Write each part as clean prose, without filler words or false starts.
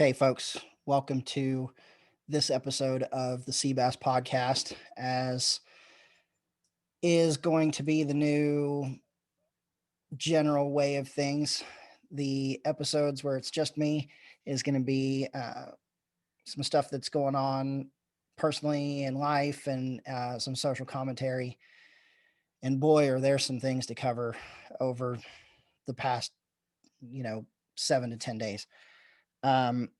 Okay, folks, welcome to this episode of the Seabass podcast, as is going to be the new general way of things. The episodes where it's just me is going to be some stuff that's going on personally in life and some social commentary. And boy, are there some things to cover over the past, you know, 7 to 10 days. Um,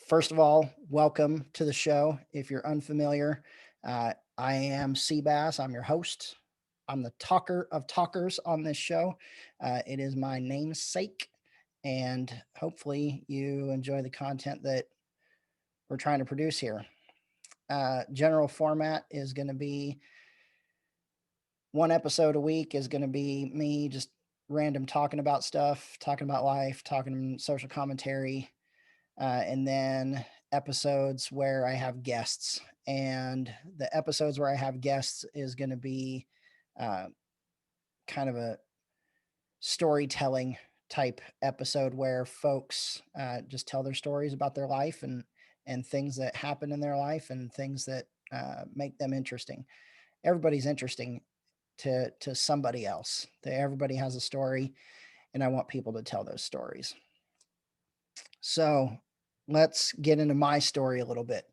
First of all, welcome to the show. If you're unfamiliar, I am Seabass. I'm your host. I'm the talker of talkers on this show. It is my namesake, and hopefully, you enjoy the content that we're trying to produce here. General format is going to be one episode a week, is going to be me just random talking about stuff, talking about life, talking social commentary, and then episodes where I have guests. And the episodes where I have guests is going to be uh, kind of a storytelling type episode where folks just tell their stories about their life and things that happen in their life and things that make them interesting. Everybody's interesting to somebody else. Everybody has a story, and I want people to tell those stories. So let's get into my story a little bit.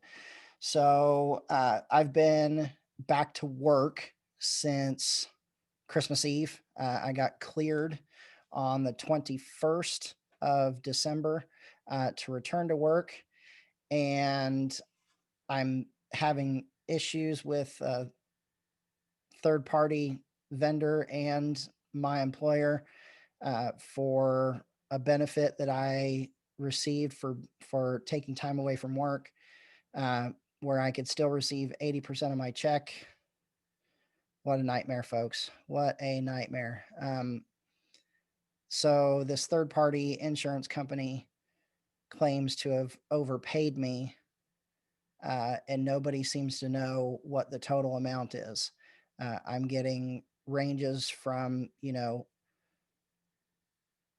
So I've been back to work since Christmas Eve. I got cleared on the 21st of December to return to work, and I'm having issues with a third party vendor and my employer for a benefit that I received for taking time away from work, uh, where I could still receive 80% of my check. What a nightmare, folks! What a nightmare. So this third party insurance company claims to have overpaid me, and nobody seems to know what the total amount is. I'm getting ranges from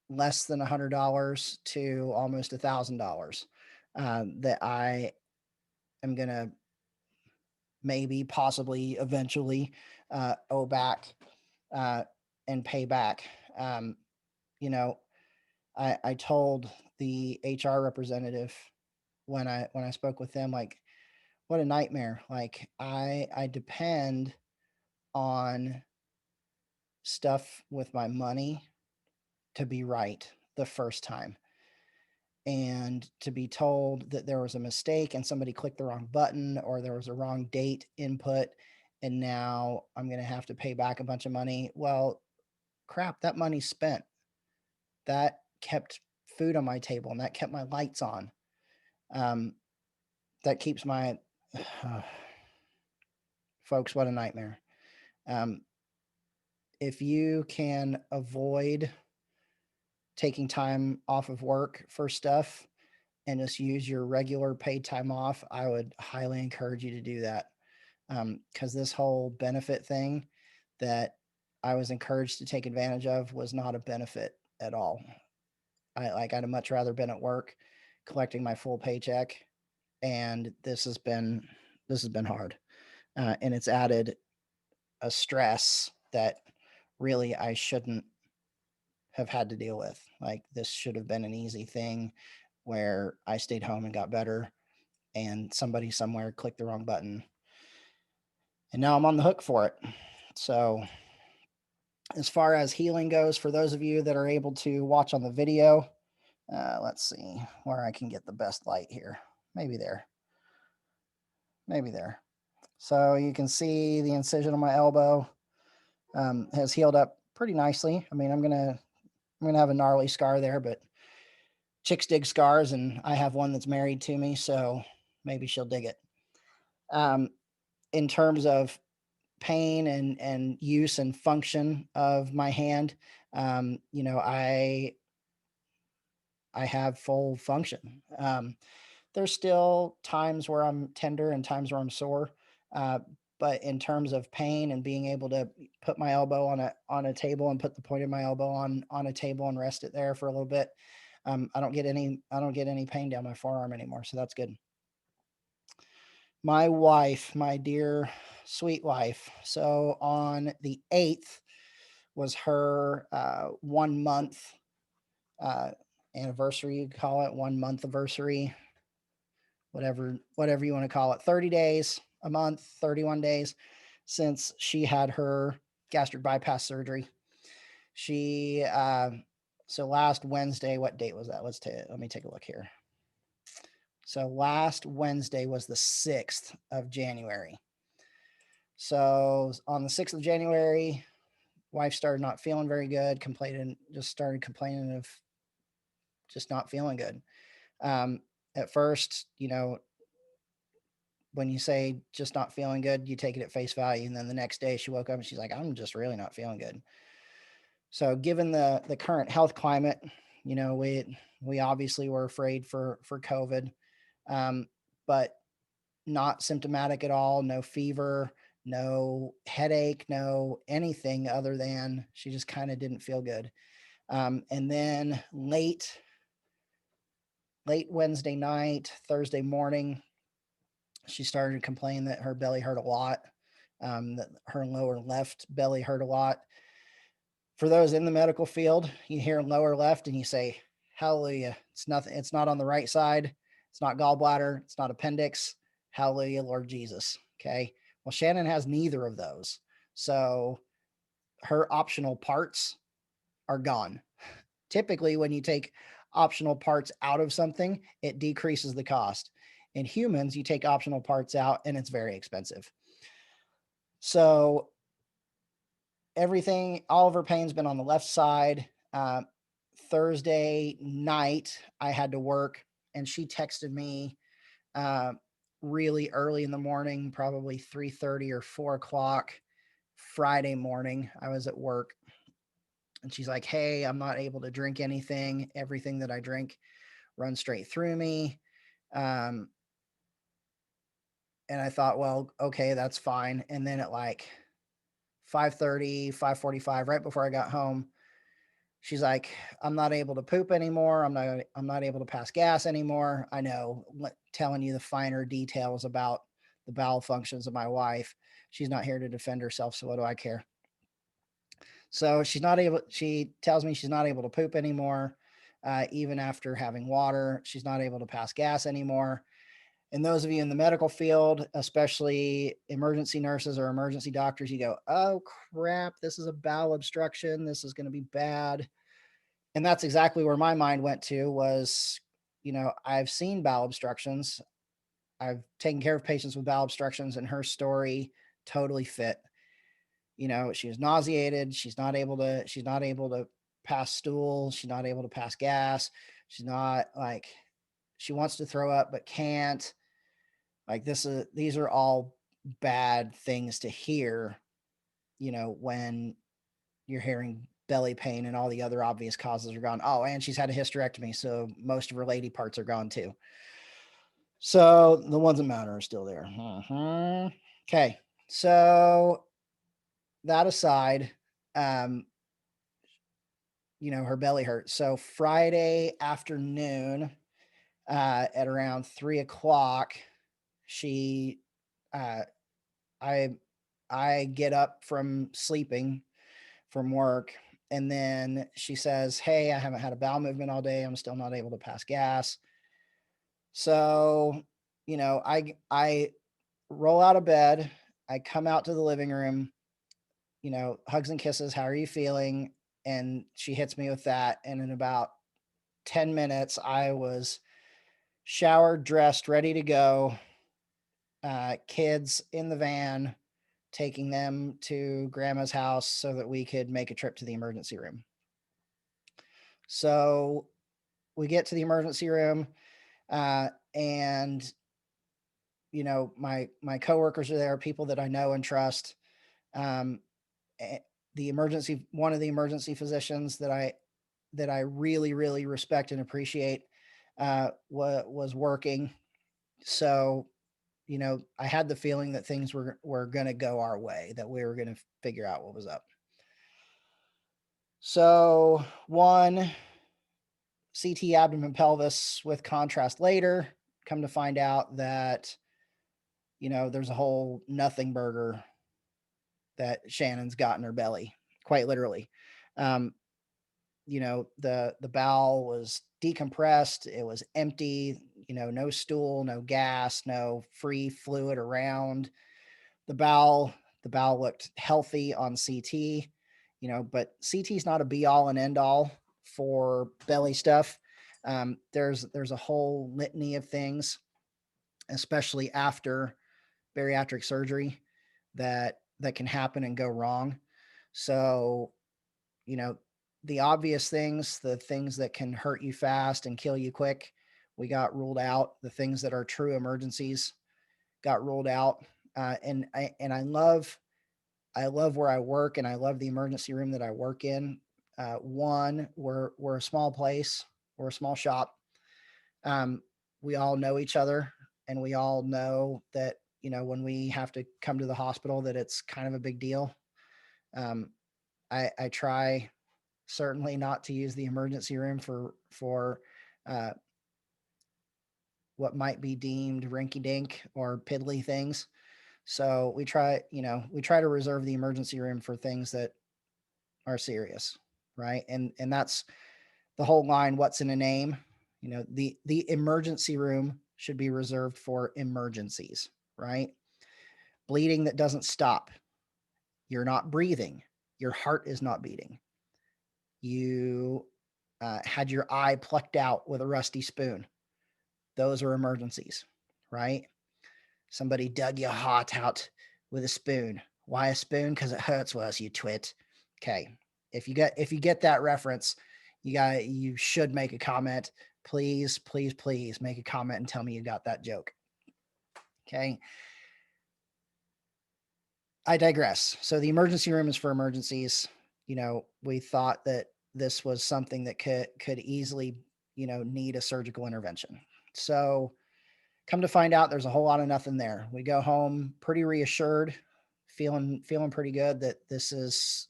less than $100 to almost $1,000 that I am going to maybe, possibly, eventually owe back uh, and pay back. Um, you know, I told the HR representative when I spoke with them, like, what a nightmare. Like, I depend on stuff with my money to be right the first time, and to be told that there was a mistake and somebody clicked the wrong button or there was a wrong date input and now I'm going to have to pay back a bunch of money. Well, crap, that money's spent. That kept food on my table and that kept my lights on. Um, that keeps my folks, what a nightmare. Um, if you can avoid taking time off of work for stuff and just use your regular paid time off, I would highly encourage you to do that. Because this whole benefit thing that I was encouraged to take advantage of was not a benefit at all. I'd much rather been at work collecting my full paycheck, and this has been hard, and it's added a stress that really I shouldn't have had to deal with. Like, this should have been an easy thing where I stayed home and got better, and somebody somewhere clicked the wrong button, and now I'm on the hook for it. So, as far as healing goes, for those of you that are able to watch on the video, let's see where I can get the best light here. Maybe there. Maybe there. So you can see the incision on my elbow has healed up pretty nicely. I mean, I'm gonna have a gnarly scar there, but chicks dig scars, and I have one that's married to me, so maybe she'll dig it. Um, in terms of pain and use and function of my hand, I have full function. There's still times where I'm tender and times where I'm sore, uh, but in terms of pain and being able to put my elbow on a table and put the point of my elbow on a table and rest it there for a little bit, I don't get any pain down my forearm anymore, so that's good. My wife, my dear sweet wife. So on the 8th was her 1 month uh, anniversary. You call it 1 month anniversary, whatever you want to call it. 30 days, a month, 31 days since she had her gastric bypass surgery. She so last Wednesday, what date was that? Let me take a look here. So last Wednesday was the 6th of January. So on the 6th of January, wife started not feeling very good, started complaining of just not feeling good. At first, when you say just not feeling good, you take it at face value. And then the next day she woke up and she's like, I'm just really not feeling good. So given the current health climate, we obviously were afraid for COVID, but not symptomatic at all, no fever, no headache, no anything other than she just kind of didn't feel good. And then late Wednesday night, Thursday morning, she started to complain that her belly hurt a lot, that her lower left belly hurt a lot. For those in the medical field, you hear lower left and you say, hallelujah. It's nothing. It's not on the right side. It's not gallbladder. It's not appendix. Hallelujah, Lord Jesus. Okay. Well, Shannon has neither of those. So her optional parts are gone. Typically, when you take optional parts out of something, it decreases the cost. In humans, you take optional parts out and it's very expensive. So all of her pain's been on the left side. Thursday night, I had to work, and she texted me really early in the morning, probably 3:30 or 4 o'clock Friday morning. I was at work, and she's like, "Hey, I'm not able to drink anything. Everything that I drink runs straight through me." And I thought, well, okay, that's fine. And then at like 5:30, 5:45, right before I got home, she's like, I'm not able to poop anymore. I'm not able to pass gas anymore. I know, telling you the finer details about the bowel functions of my wife. She's not here to defend herself, so what do I care? So she tells me she's not able to poop anymore. Even after having water, she's not able to pass gas anymore. And those of you in the medical field, especially emergency nurses or emergency doctors, you go, oh crap, this is a bowel obstruction. This is going to be bad. And that's exactly where my mind went to was, I've seen bowel obstructions. I've taken care of patients with bowel obstructions, and her story totally fit. She was nauseated. She's not able to pass stool. She's not able to pass gas. She's not like, she wants to throw up, but can't. Like these are all bad things to hear, when you're hearing belly pain and all the other obvious causes are gone. Oh, and she's had a hysterectomy, so most of her lady parts are gone too. So the ones that matter are still there. Okay, so that aside, her belly hurts. So Friday afternoon, at around 3 o'clock, she, uh, I get up from sleeping from work, and then she says, hey, I haven't had a bowel movement all day. I'm still not able to pass gas. So, I roll out of bed. I come out to the living room, hugs and kisses. How are you feeling? And she hits me with that. And in about 10 minutes, I was showered, dressed, ready to go. Kids in the van, taking them to grandma's house so that we could make a trip to the emergency room. So we get to the emergency room, and my coworkers are there, people that I know and trust. Um, one of the emergency physicians that I really really respect and appreciate was working. So I had the feeling that things were going to go our way, that we were going to figure out what was up. So CT abdomen pelvis with contrast later. Come to find out that, there's a whole nothing burger that Shannon's got in her belly, quite literally. Um, the bowel was decompressed, it was empty, no stool, no gas, no free fluid around. The bowel the bowel looked healthy on CT, but CT is not a be all and end all for belly stuff. There's a whole litany of things, especially after bariatric surgery, that can happen and go wrong. So, you know, the obvious things, the things that can hurt you fast and kill you quick, we got ruled out. The things that are true emergencies got ruled out. And I love where I work, and I love the emergency room that I work in. One, we're a small place, we're a small shop. Um, we all know each other, and we all know that, when we have to come to the hospital, that it's kind of a big deal. Um, I try certainly not to use the emergency room for uh, what might be deemed rinky dink or piddly things. So we try to reserve the emergency room for things that are serious, right? And that's the whole line. What's in a name? The emergency room should be reserved for emergencies, right? Bleeding that doesn't stop. You're not breathing. Your heart is not beating. You had your eye plucked out with a rusty spoon. Those are emergencies, right? Somebody dug your heart out with a spoon. Why a spoon? Because it hurts worse, you twit. Okay. If you get that reference, you should make a comment. Please, please, please make a comment and tell me you got that joke. Okay. I digress. So the emergency room is for emergencies. We thought that this was something that could easily, need a surgical intervention. So come to find out, there's a whole lot of nothing there. We go home pretty reassured, feeling pretty good that this is,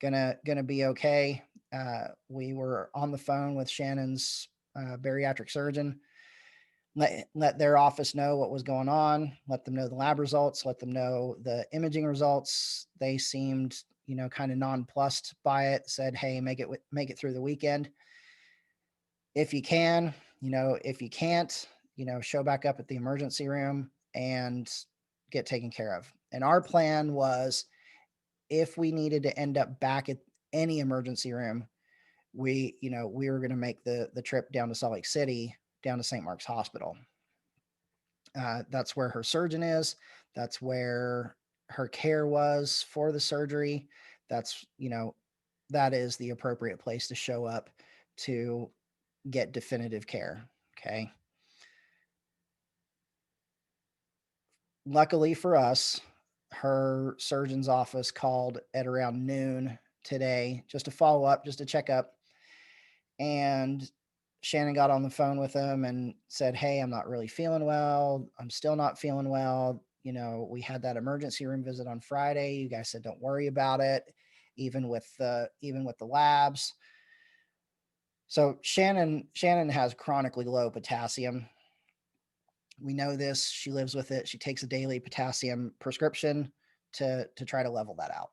gonna be okay. We were on the phone with Shannon's bariatric surgeon. Let their office know what was going on. Let them know the lab results. Let them know the imaging results. They seemed, kind of nonplussed by it. Said, "Hey, make it through the weekend if you can. If you can't, show back up at the emergency room and get taken care of." And our plan was, if we needed to end up back at any emergency room, we were going to make the trip down to Salt Lake City, down to St. Mark's Hospital. That's where her surgeon is. That's where her care was for the surgery. That is the appropriate place to show up to get definitive care. Okay. Luckily for us, her surgeon's office called at around noon today just to follow up, just to check up. And Shannon got on the phone with him and said, "Hey, I'm not really feeling well. I'm still not feeling well. We had that emergency room visit on Friday. You guys said don't worry about it, even with the labs." So Shannon has chronically low potassium. We know this. She lives with it. She takes a daily potassium prescription to try to level that out.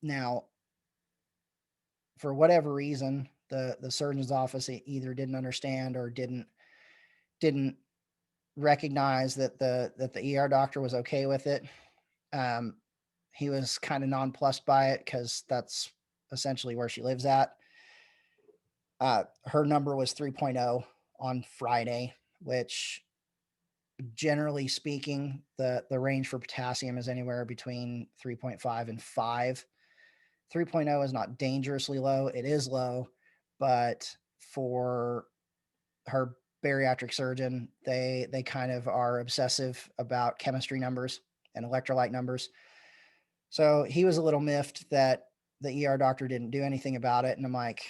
Now, for whatever reason, the surgeon's office either didn't understand or didn't recognize that the ER doctor was okay with it. Um, he was kind of nonplussed by it because that's essentially where she lives at. Her number was 3.0 on Friday, which, generally speaking, the range for potassium is anywhere between 3.5 and 5. 3.0 is not dangerously low. It is low, but for her bariatric surgeon, they kind of are obsessive about chemistry numbers and electrolyte numbers. So he was a little miffed that the ER doctor didn't do anything about it. And I'm like,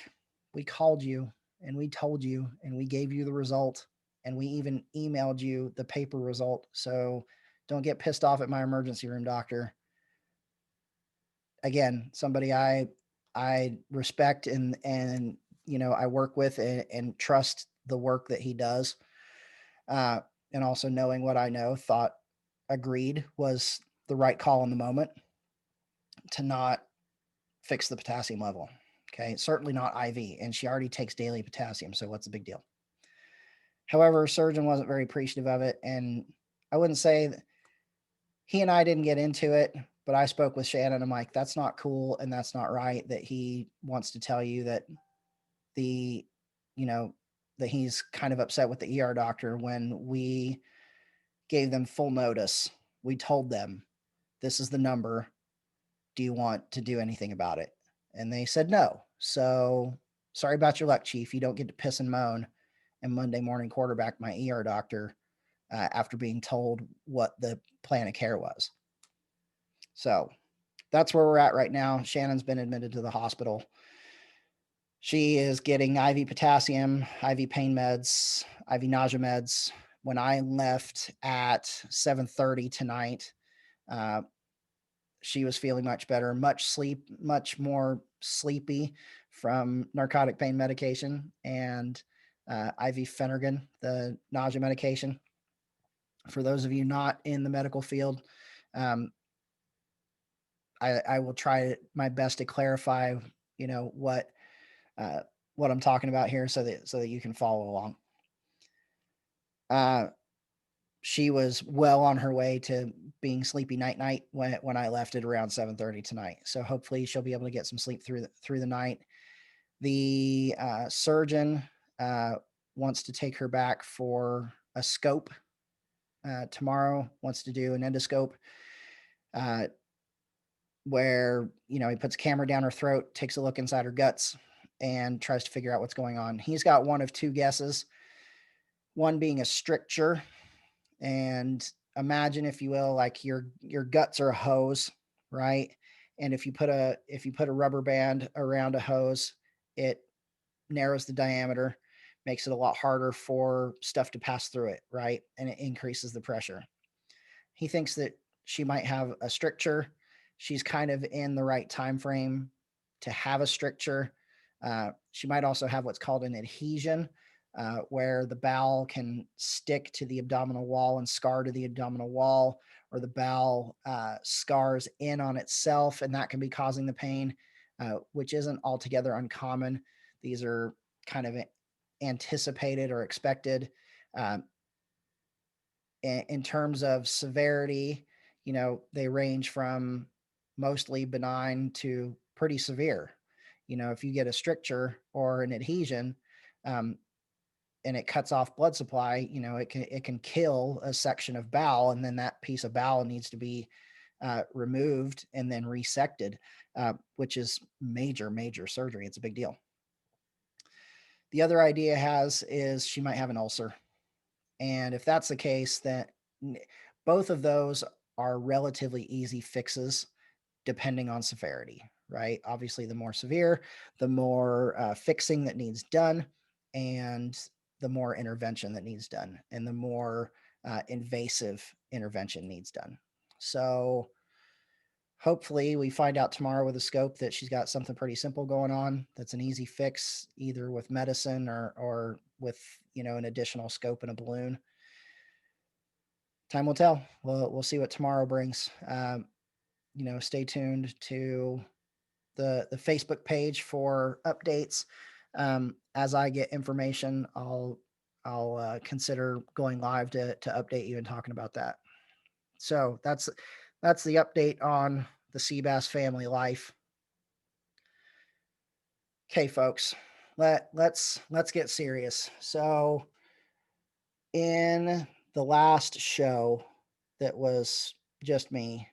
we called you and we told you and we gave you the result and we even emailed you the paper result. So don't get pissed off at my emergency room doctor. Again, somebody I respect and I work with and trust the work that he does. Uh, and also knowing what I know, thought agreed was the right call in the moment to not fix the potassium level. Okay, certainly not IV, and she already takes daily potassium, so what's the big deal? However, surgeon wasn't very appreciative of it, and I wouldn't say that he and I didn't get into it, but I spoke with Shannon. I'm like, that's not cool, and that's not right that he wants to tell you that the, you know, that he's kind of upset with the ER doctor when we gave them full notice. We told them, this is the number. Do you want to do anything about it? And they said no. So sorry about your luck, Chief. You don't get to piss and moan and Monday morning quarterback my ER doctor after being told what the plan of care was. So that's where we're at right now. Shannon's been admitted to the hospital. She is getting IV potassium, IV pain meds, IV nausea meds. When I left at 7:30 tonight, uh, she was feeling much better, much more sleepy from narcotic pain medication and IV Phenergan, the nausea medication. For those of you not in the medical field, um, I will try my best to clarify, you know, uh, what I'm talking about here, so that you can follow along. Uh, she was well on her way to being sleepy night when I left at around 7:30 tonight. So hopefully she'll be able to get some sleep through the night. The surgeon uh, wants to take her back for a scope tomorrow. Wants to do an endoscope uh, where he puts a camera down her throat, takes a look inside her guts, and tries to figure out what's going on. He's got one of two guesses. One being a stricture, and imagine, if you will, like your guts are a hose, right? And if you put a rubber band around a hose, it narrows the diameter, makes it a lot harder for stuff to pass through it, right? And it increases the pressure. He thinks that she might have a stricture. She's kind of in the right time frame to have a stricture. She might also have what's called an adhesion, where the bowel can stick to the abdominal wall and scar to the abdominal wall, or the bowel scars in on itself, and that can be causing the pain, which isn't altogether uncommon. These are kind of anticipated or expected. Um, in terms of severity, they range from mostly benign to pretty severe. If you get a stricture or an adhesion, um, and it cuts off blood supply, it can kill a section of bowel, and then that piece of bowel needs to be removed and then resected, which is major surgery. It's a big deal. The other idea is she might have an ulcer. And if that's the case, then both of those are relatively easy fixes depending on severity, right? Obviously, the more severe, the more fixing that needs done, and the more intervention that needs done, and the more invasive intervention needs done. So, hopefully, we find out tomorrow with a scope that she's got something pretty simple going on that's an easy fix, either with medicine or with an additional scope and a balloon. Time will tell. We'll see what tomorrow brings. Stay tuned to the Facebook page for updates. As I get information, I'll consider going live to update you and talking about that. So that's the update on the Seabass family life. Okay, folks, let's get serious. So in the last show that was just me,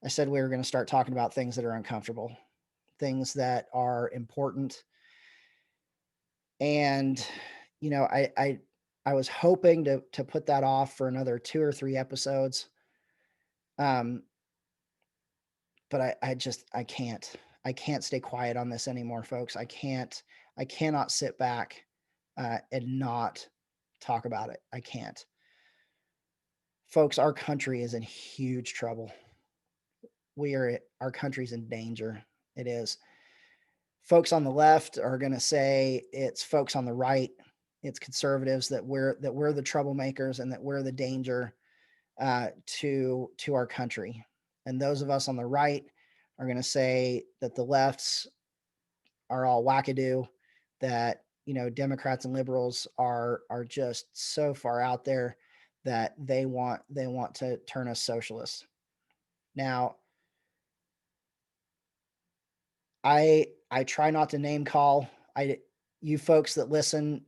I said we were going to start talking about things that are uncomfortable, things that are important. And I was hoping to put that off for another 2 or 3 episodes. Um but I can't. I can't stay quiet on this anymore, folks. I cannot sit back and not talk about it. I can't. Folks, our country is in huge trouble. Our country's in danger. It is. Folks on the left are going to say it's folks on the right, it's conservatives, that we're the troublemakers and that we're the danger to our country. And those of us on the right are going to say that the lefts are all wackadoo, that Democrats and liberals are just so far out there that they want to turn us socialist. Now, I try not to name call. I You folks that listen,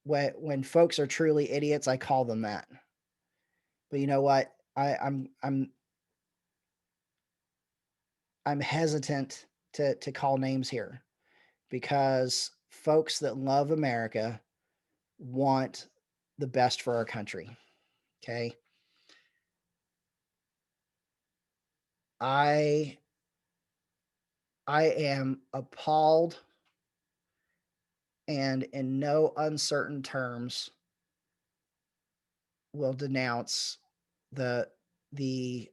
when folks are truly idiots, I call them that. But you know what? I'm hesitant to call names here, because folks that love America want the best for our country. Okay. I I am appalled, and in no uncertain terms will denounce the the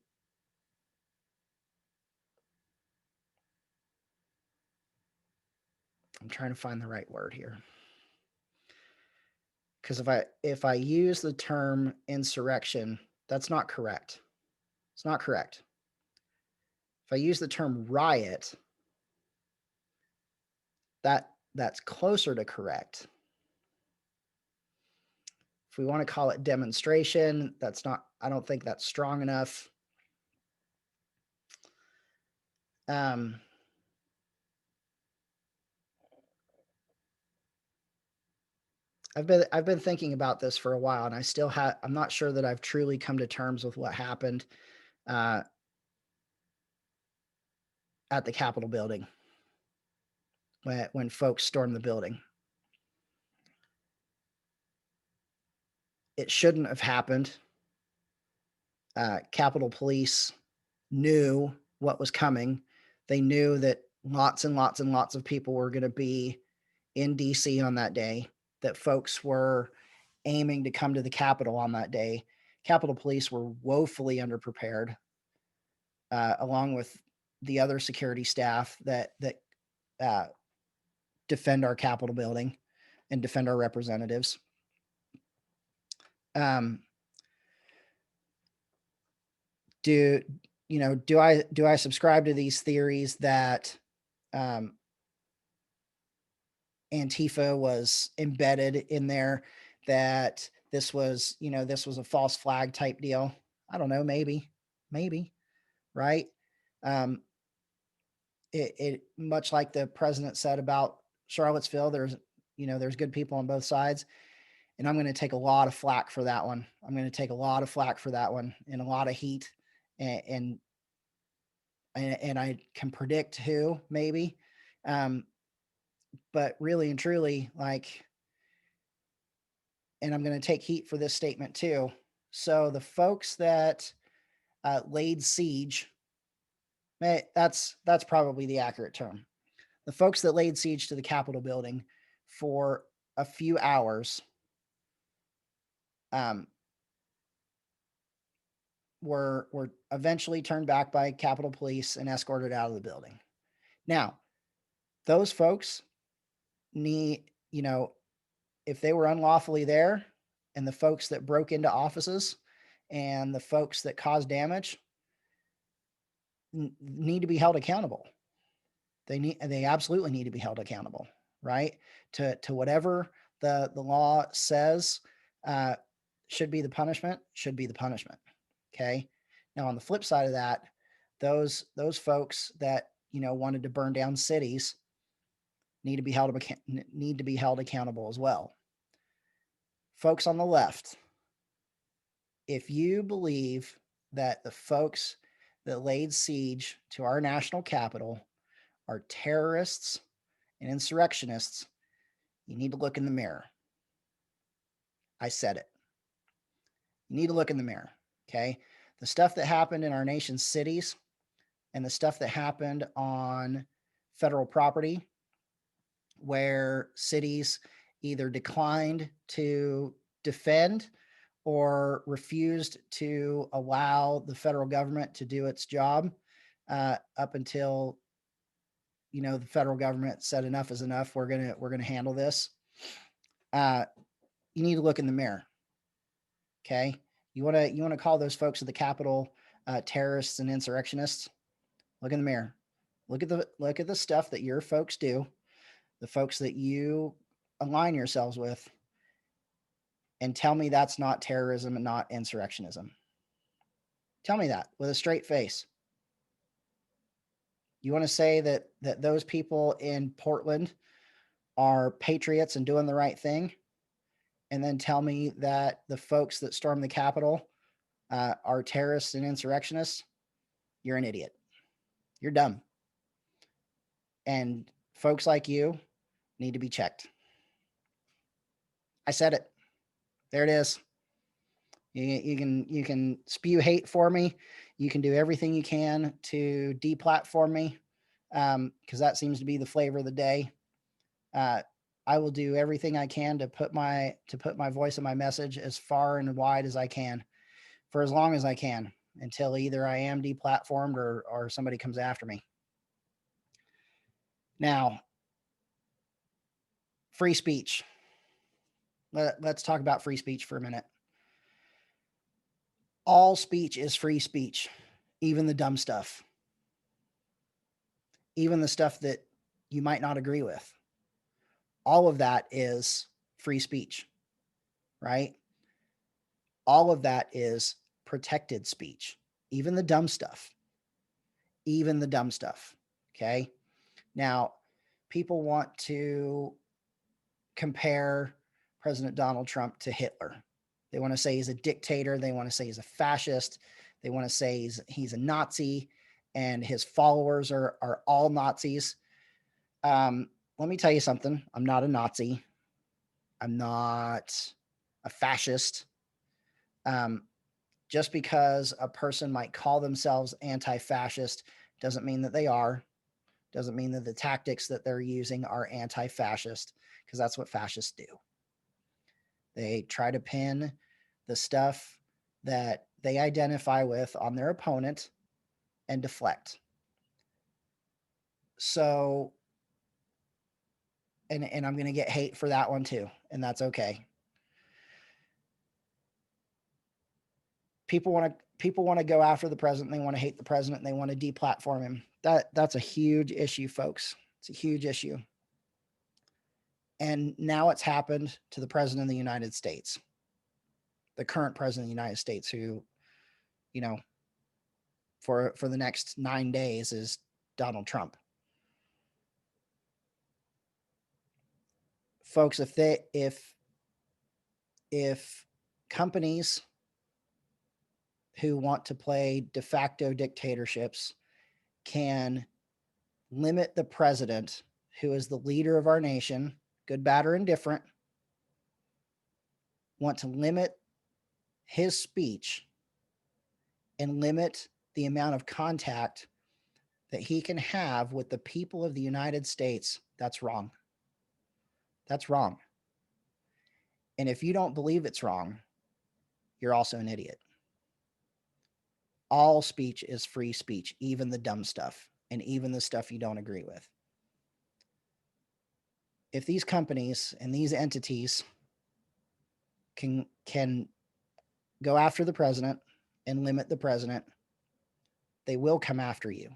I'm trying to find the right word here. Because if I use the term insurrection, that's not correct. It's not correct. If I use the term riot, that's closer to correct. If we want to call it demonstration, that's not, I don't think that's strong enough. Um, I've been thinking about this for a while, and I'm not sure that I've truly come to terms with what happened uh, at the Capitol building when folks stormed the building. It shouldn't have happened. Capitol Police knew what was coming. They knew that lots and lots and lots of people were going to be in DC on that day, that folks were aiming to come to the Capitol on that day. Capitol Police were woefully underprepared, along with the other security staff that uh, defend our Capitol building and defend our representatives. Um, do do I subscribe to these theories that um, Antifa was embedded in there, that this was a false flag type deal? I don't know, maybe, right? Um, it much like the president said about Charlottesville, there's good people on both sides, and I'm going to take a lot of flack for that one. I'm going to take a lot of flack for that one, and a lot of heat, and and I can predict who, maybe. Um, but really and truly, like, and I'm going to take heat for this statement too. So the folks that laid siege, that's probably the accurate term. The folks that laid siege to the Capitol building for a few hours um, were eventually turned back by Capitol Police and escorted out of the building. Now, those folks need, if they were unlawfully there, and the folks that broke into offices and the folks that caused damage need to be held accountable. They absolutely need to be held accountable, right? To whatever the law says uh, should be the punishment, should be the punishment. Okay. Now, on the flip side of that, those folks that wanted to burn down cities need to be held accountable as well. Folks on the left, if you believe that the folks that laid siege to our national capital are terrorists and insurrectionists, you need to look in the mirror. I said it. You need to look in the mirror. Okay. The stuff that happened in our nation's cities and the stuff that happened on federal property, where cities either declined to defend or refused to allow the federal government to do its job, up until the federal government said enough is enough. We're gonna handle this. Uh, you need to look in the mirror. Okay, you wanna call those folks at the Capitol terrorists and insurrectionists? Look in the mirror. Look at the stuff that your folks do, the folks that you align yourselves with, and tell me that's not terrorism and not insurrectionism. Tell me that with a straight face. You want to say that those people in Portland are patriots and doing the right thing, and then tell me that the folks that stormed the Capitol are terrorists and insurrectionists? You're an idiot. You're dumb. And folks like you need to be checked. I said it. There it is. You can spew hate for me. You can do everything you can to deplatform me, because that seems to be the flavor of the day. I will do everything I can to put my voice and my message as far and wide as I can for as long as I can until either I am deplatformed or somebody comes after me. Now, free speech. Let's talk about free speech for a minute. All speech is free speech, even the dumb stuff, even the stuff that you might not agree with. All of that is free speech, right? All of that is protected speech, even the dumb stuff. Even the dumb stuff. Okay. Now, people want to compare President Donald Trump to Hitler. They want to say he's a dictator. They want to say he's a fascist. They want to say he's a Nazi and his followers are all Nazis. Let me tell you something. I'm not a Nazi. I'm not a fascist. Just because a person might call themselves anti-fascist doesn't mean that they are. Doesn't mean that the tactics that they're using are anti-fascist, because that's what fascists do. They try to pin the stuff that they identify with on their opponent and deflect. So, and I'm going to get hate for that one too, and that's okay. People want to go after the president. They want to hate the president. And they want to deplatform him. That's a huge issue, folks. It's a huge issue. And now it's happened to the president of the United States, the current president of the United States, who, for the next 9 days is Donald Trump. Folks, if companies who want to play de facto dictatorships can limit the president, who is the leader of our nation, good, bad, or indifferent, want to limit his speech and limit the amount of contact that he can have with the people of the United States, that's wrong. That's wrong. And if you don't believe it's wrong, you're also an idiot. All speech is free speech, even the dumb stuff and even the stuff you don't agree with. If these companies and these entities can go after the president and limit the president, they will come after you.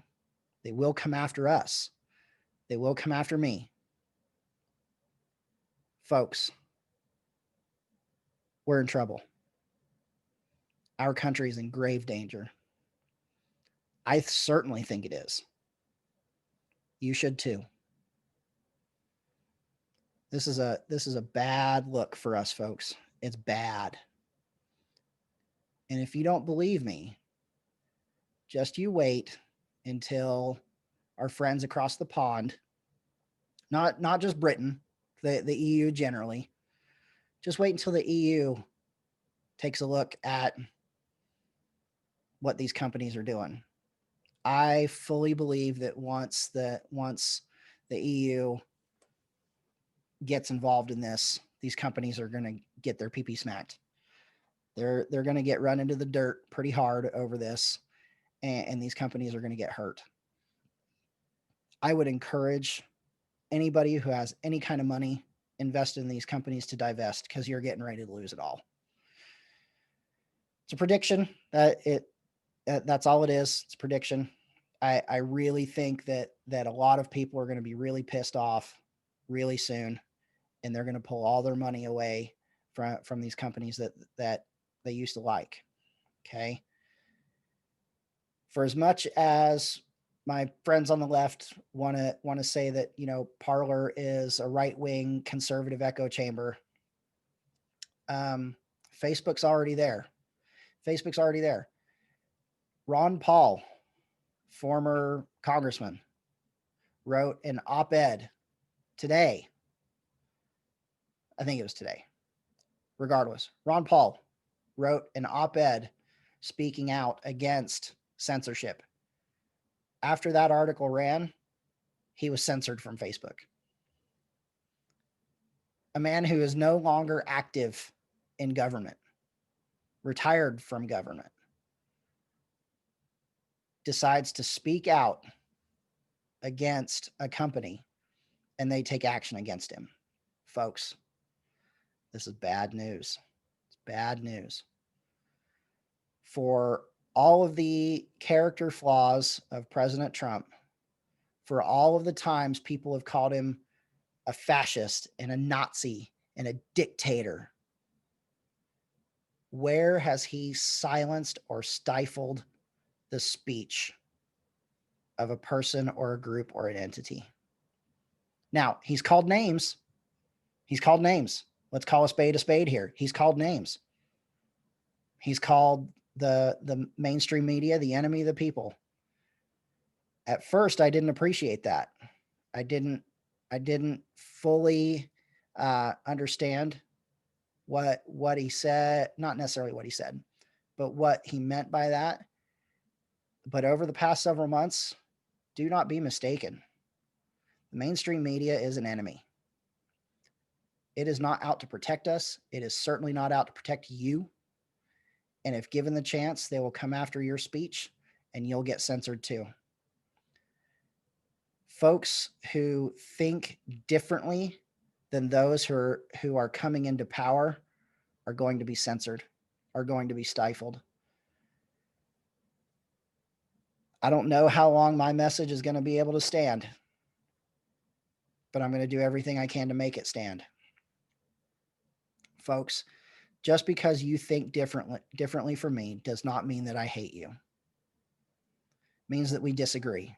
They will come after us. They will come after me. Folks, we're in trouble. Our country is in grave danger. I certainly think it is. You should too. This is a bad look for us, folks. It's bad. And if you don't believe me, just you wait until our friends across the pond, not just Britain, the EU generally, just wait until the EU takes a look at what these companies are doing. I fully believe that once the EU gets involved in this, these companies are going to get their pee-pee smacked. They're going to get run into the dirt pretty hard over this, and these companies are going to get hurt. I would encourage anybody who has any kind of money invested in these companies to divest, because you're getting ready to lose it all. It's a prediction that's all it is. It's a prediction. I really think that a lot of people are going to be really pissed off really soon, and they're going to pull all their money away from these companies that they used to like. Okay. For as much as my friends on the left want to say that, Parler is a right-wing conservative echo chamber, Facebook's already there. Facebook's already there. Ron Paul, former congressman, wrote an op-ed today. I think it was today. Regardless, Ron Paul wrote an op-ed speaking out against censorship. After that article ran, he was censored from Facebook. A man who is no longer active in government, retired from government, decides to speak out against a company, and they take action against him. Folks, this is bad news. It's bad news. For all of the character flaws of President Trump, for all of the times people have called him a fascist and a Nazi and a dictator, where has he silenced or stifled the speech of a person or a group or an entity? Now, he's called names. He's called names. Let's call a spade here. He's called names. He's called the mainstream media the enemy of the people. At first, I didn't appreciate that. I didn't fully understand what he said, not necessarily what he said, but what he meant by that. But over the past several months, do not be mistaken. The mainstream media is an enemy. It is not out to protect us. It is certainly not out to protect you. And if given the chance, they will come after your speech and you'll get censored too. Folks who think differently than those who are coming into power are going to be censored, are going to be stifled. I don't know how long my message is going to be able to stand, but I'm going to do everything I can to make it stand. Folks, just because you think differently from me does not mean that I hate you. It means that we disagree.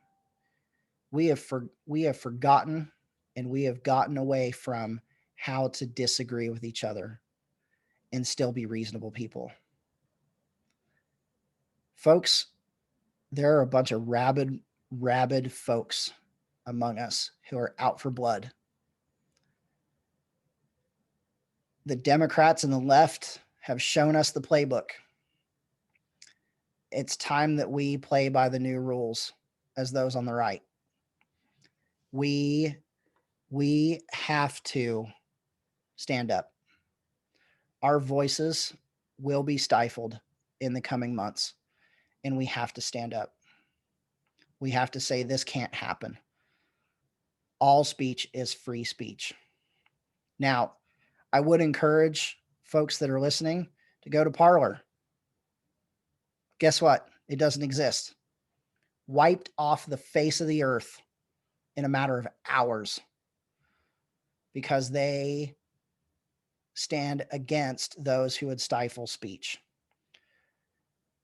We have forgotten and we have gotten away from how to disagree with each other and still be reasonable people. Folks, there are a bunch of rabid folks among us who are out for blood. The Democrats and the left have shown us the playbook. It's time that we play by the new rules as those on the right. We have to stand up. Our voices will be stifled in the coming months, and we have to stand up. We have to say this can't happen. All speech is free speech. Now, I would encourage folks that are listening to go to Parler. Guess what? It doesn't exist. Wiped off the face of the earth in a matter of hours because they stand against those who would stifle speech.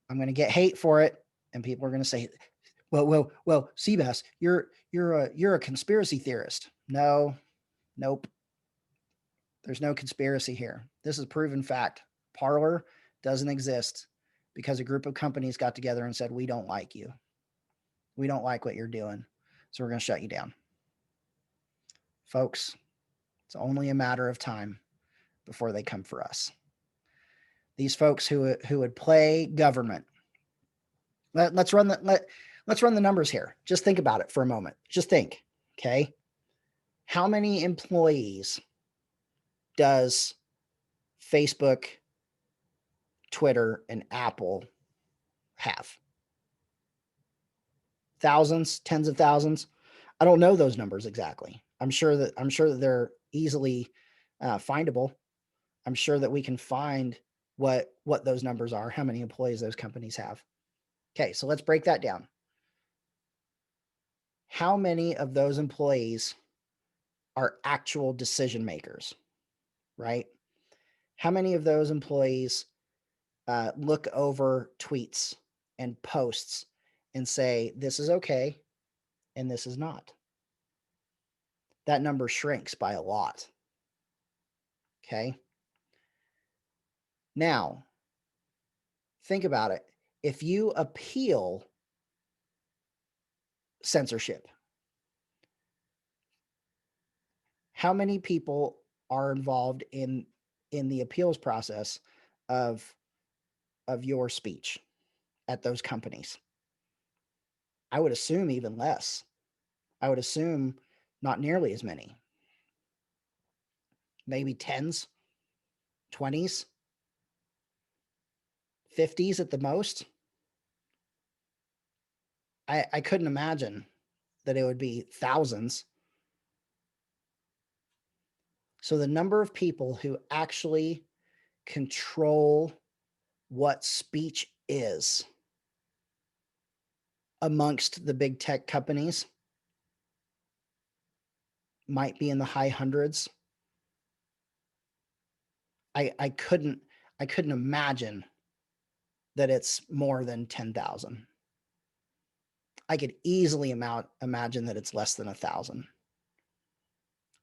I'm going to get hate for it, and people are going to say, "Well, Seabass, you're a conspiracy theorist." No, nope. There's no conspiracy here. This is proven fact. Parler doesn't exist because a group of companies got together and said, "We don't like you. We don't like what you're doing, so we're going to shut you down." Folks, it's only a matter of time before they come for us. These folks who would play government. Let's run the numbers here. Just think about it for a moment. Just think, okay? How many employees does Facebook, Twitter, and Apple have? Thousands, tens of thousands. I don't know those numbers exactly. I'm sure that they're easily findable. I'm sure that we can find what those numbers are, how many employees those companies have. Okay, so let's break that down. How many of those employees are actual decision makers, right? How many of those employees look over tweets and posts and say, this is okay and this is not? That number shrinks by a lot. Okay. Now, think about it. If you appeal censorship, how many people are involved in the appeals process of your speech at those companies? I would assume even less. I would assume not nearly as many. Maybe tens, 20s, 50s at the most. I couldn't imagine that it would be thousands. So the number of people who actually control what speech is amongst the big tech companies might be in the high hundreds. I couldn't imagine that it's more than 10,000. I could easily imagine that it's less than 1,000.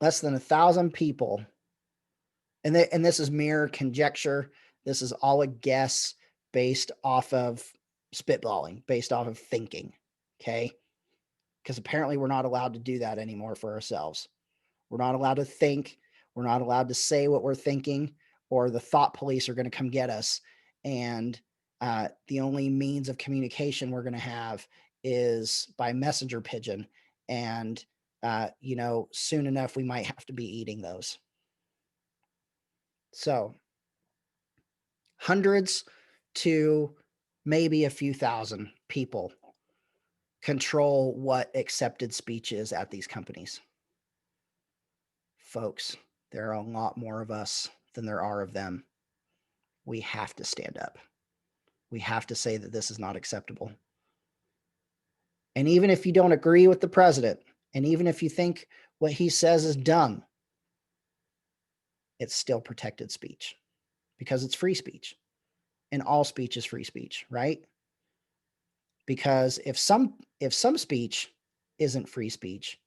Less than 1,000 people. And this is mere conjecture. This is all a guess based off of spitballing, based off of thinking. Okay. Because apparently we're not allowed to do that anymore for ourselves. We're not allowed to think. We're not allowed to say what we're thinking, or the thought police are going to come get us. And the only means of communication we're going to have is by messenger pigeon. And, soon enough, we might have to be eating those. So, hundreds to maybe a few thousand people control what accepted speech is at these companies. Folks, there are a lot more of us than there are of them. We have to stand up. We have to say that this is not acceptable. And even if you don't agree with the president, and even if you think what he says is dumb, it's still protected speech because it's free speech. And all speech is free speech, right? Because if some speech isn't free speech,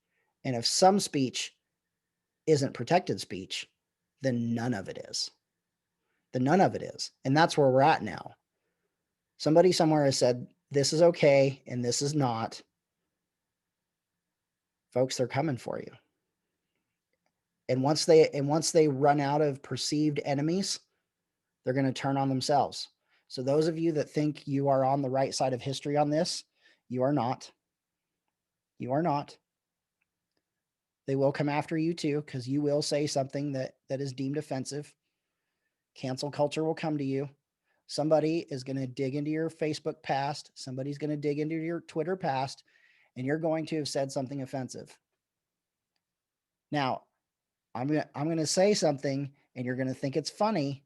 and if some speech isn't protected speech, then none of it is. Then none of it is. And that's where we're at now. Somebody somewhere has said this is okay and this is not. Folks, they're coming for you. And once they run out of perceived enemies, they're going to turn on themselves. So those of you that think you are on the right side of history on this, you are not. You are not. They will come after you too, because you will say something that is deemed offensive. Cancel culture will come to you. Somebody is going to dig into your Facebook past. Somebody's going to dig into your Twitter past, and you're going to have said something offensive. Now, I'm going to say something, and you're going to think it's funny,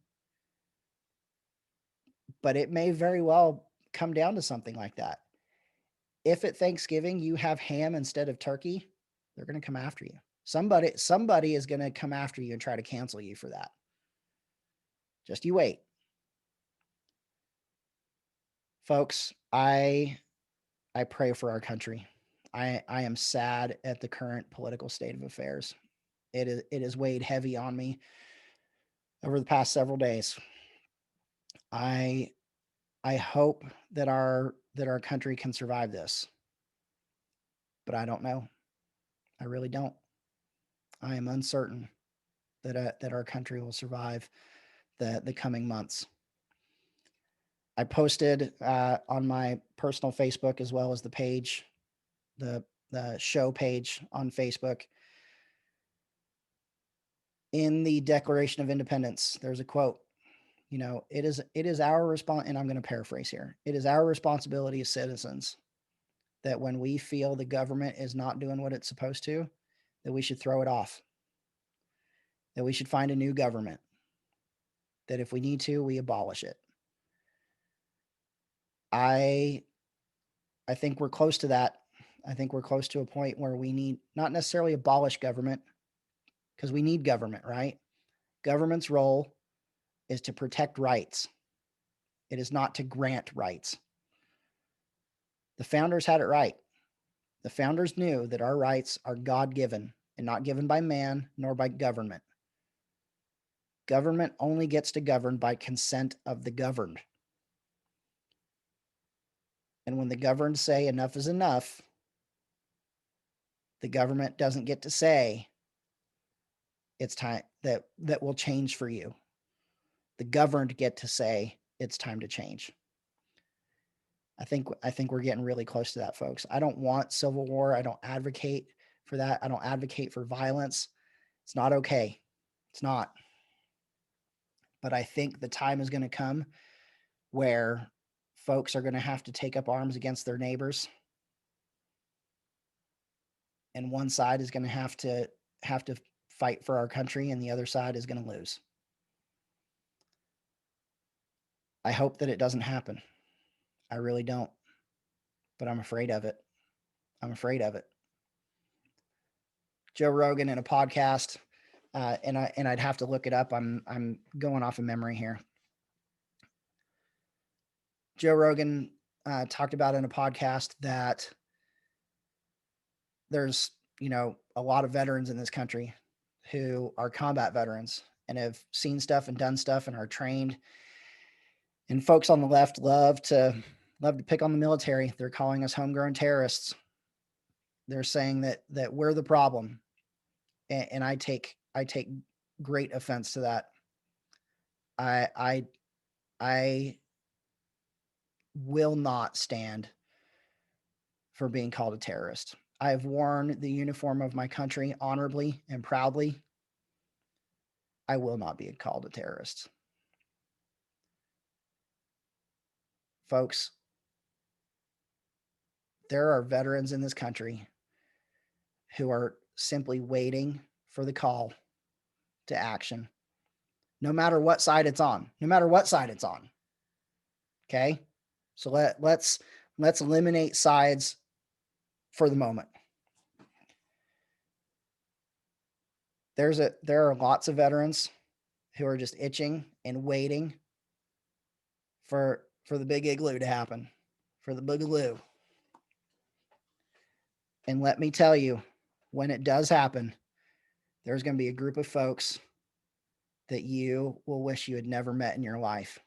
but it may very well come down to something like that. If at Thanksgiving you have ham instead of turkey, they're going to come after you. Somebody is going to come after you and try to cancel you for that. Just you wait. Folks, I pray for our country. I am sad at the current political state of affairs. It has weighed heavy on me over the past several days. I hope that our country can survive this, but I don't know. I really don't. I am uncertain that our country will survive the coming months. I posted on my personal Facebook as well as the page, the show page on Facebook. In the Declaration of Independence, there's a quote. It is our response, and I'm going to paraphrase here. It is our responsibility as citizens that when we feel the government is not doing what it's supposed to, that we should throw it off, that we should find a new government, that if we need to, we abolish it. I I think we're close to that. I think we're close to a point where we need not necessarily abolish government, because we need government, right? Government's role is to protect rights. It is not to grant rights. The founders had it right. The founders knew that our rights are God given and not given by man nor by government. Government only gets to govern by consent of the governed. And when the governed say enough is enough, the government doesn't get to say it's time that will change for you. The governed get to say it's time to change. I think we're getting really close to that, folks. I don't want civil war. I don't advocate for that. I don't advocate for violence. It's not okay. It's not. But I think the time is going to come where folks are going to have to take up arms against their neighbors, and one side is going to have to fight for our country, and the other side is going to lose. I hope that it doesn't happen. I really don't, but I'm afraid of it. I'm afraid of it. Joe Rogan in a podcast, and I'd have to look it up. I'm going off of memory here. Joe Rogan talked about in a podcast that there's a lot of veterans in this country who are combat veterans and have seen stuff and done stuff and are trained. And folks on the left love to pick on the military. They're calling us homegrown terrorists. They're saying that we're the problem, and I take great offense to that. I will not stand for being called a terrorist. I have worn the uniform of my country honorably and proudly. I will not be called a terrorist. Folks, there are veterans in this country who are simply waiting for the call to action, no matter what side it's on. No matter what side it's on. Okay? So let's eliminate sides for the moment. There are lots of veterans who are just itching and waiting for the big igloo to happen, for the boogaloo. And let me tell you, when it does happen, there's going to be a group of folks that you will wish you had never met in your life,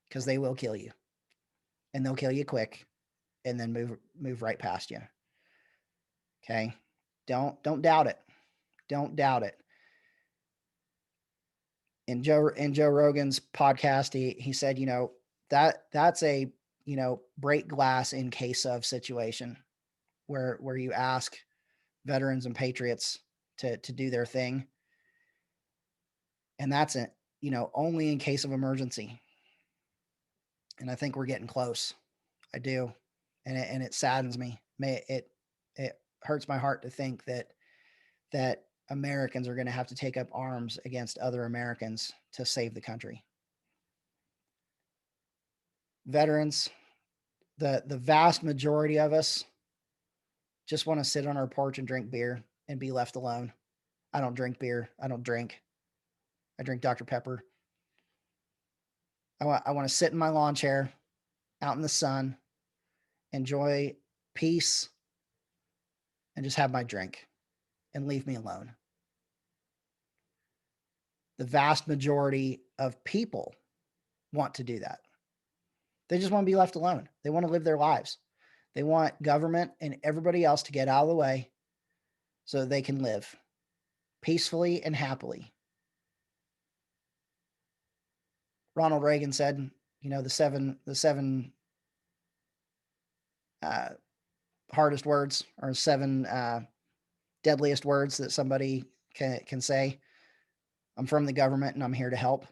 because they will kill you, and they'll kill you quick, and then move right past you. Okay? Don't doubt it. Don't doubt it. In Joe Rogan's podcast, he said, that's a break glass in case of situation where you ask veterans and patriots to do their thing, and that's it. Only in case of emergency. And I think we're getting close. I do, and it saddens me. It hurts my heart to think that Americans are going to have to take up arms against other Americans to save the country. Veterans, the vast majority of us just want to sit on our porch and drink beer and be left alone. I don't drink beer. I drink Dr. Pepper. I want to sit in my lawn chair out in the sun, enjoy peace, and just have my drink and leave me alone. The vast majority of people want to do that. They just want to be left alone. They want to live their lives. They want government and everybody else to get out of the way so that they can live peacefully and happily. Ronald Reagan said, the seven hardest words, or seven deadliest words that somebody can say. I'm from the government and I'm here to help.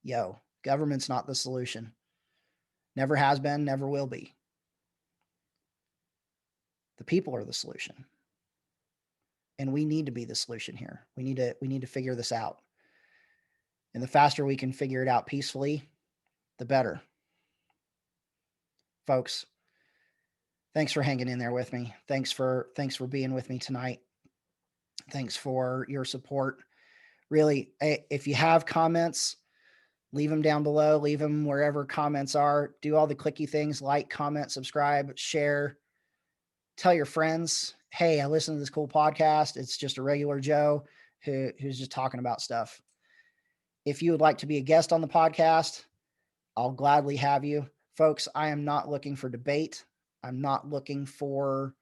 Yo, government's not the solution. Never has been, never will be. The people are the solution. And we need to be the solution here. We need to figure this out. And the faster we can figure it out peacefully, the better. Folks, thanks for hanging in there with me. Thanks for being with me tonight. Thanks for your support. Really, if you have comments, leave them down below, leave them wherever comments are. Do all the clicky things, like, comment, subscribe, share, tell your friends, hey, I listened to this cool podcast. It's just a regular Joe who's just talking about stuff. If you would like to be a guest on the podcast, I'll gladly have you. Folks, I am not looking for debate. I'm not looking for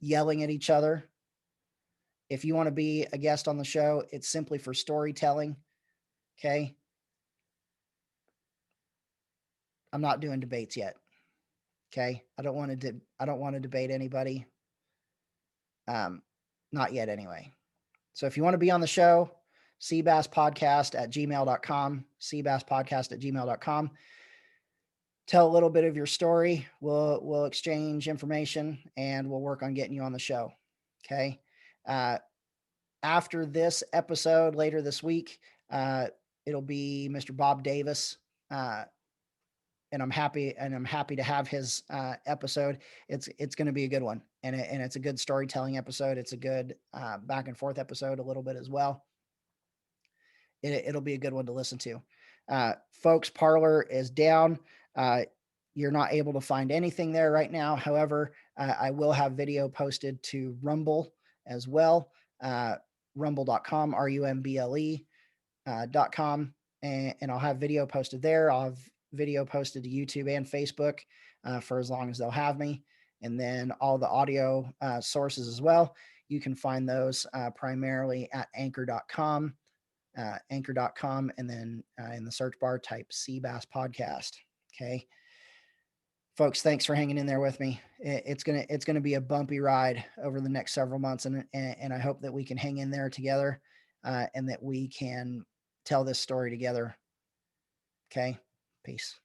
yelling at each other. If you want to be a guest on the show, it's simply for storytelling. Okay. I'm not doing debates yet. Okay. I don't want to debate anybody. Not yet anyway. So if you want to be on the show, seabasspodcast@gmail.com, seabasspodcast@gmail.com. Tell a little bit of your story. We'll exchange information and we'll work on getting you on the show. Okay. After this episode later this week, it'll be Mr. Bob Davis. And I'm happy to have his episode. It's going to be a good one, and it's a good storytelling episode. It's a good back and forth episode a little bit as well. It'll be a good one to listen to. Folks, Parler is down. You're not able to find anything there right now. However, I will have video posted to Rumble as well. Rumble.com, rumble.com, and I'll have video posted there. I'll have video posted to YouTube and Facebook for as long as they'll have me. And then all the audio sources as well. You can find those primarily at anchor.com, and then in the search bar, type Seabass Podcast. Okay. Folks, thanks for hanging in there with me. It's gonna be a bumpy ride over the next several months, and I hope that we can hang in there together, and that we can tell this story together. Okay, peace.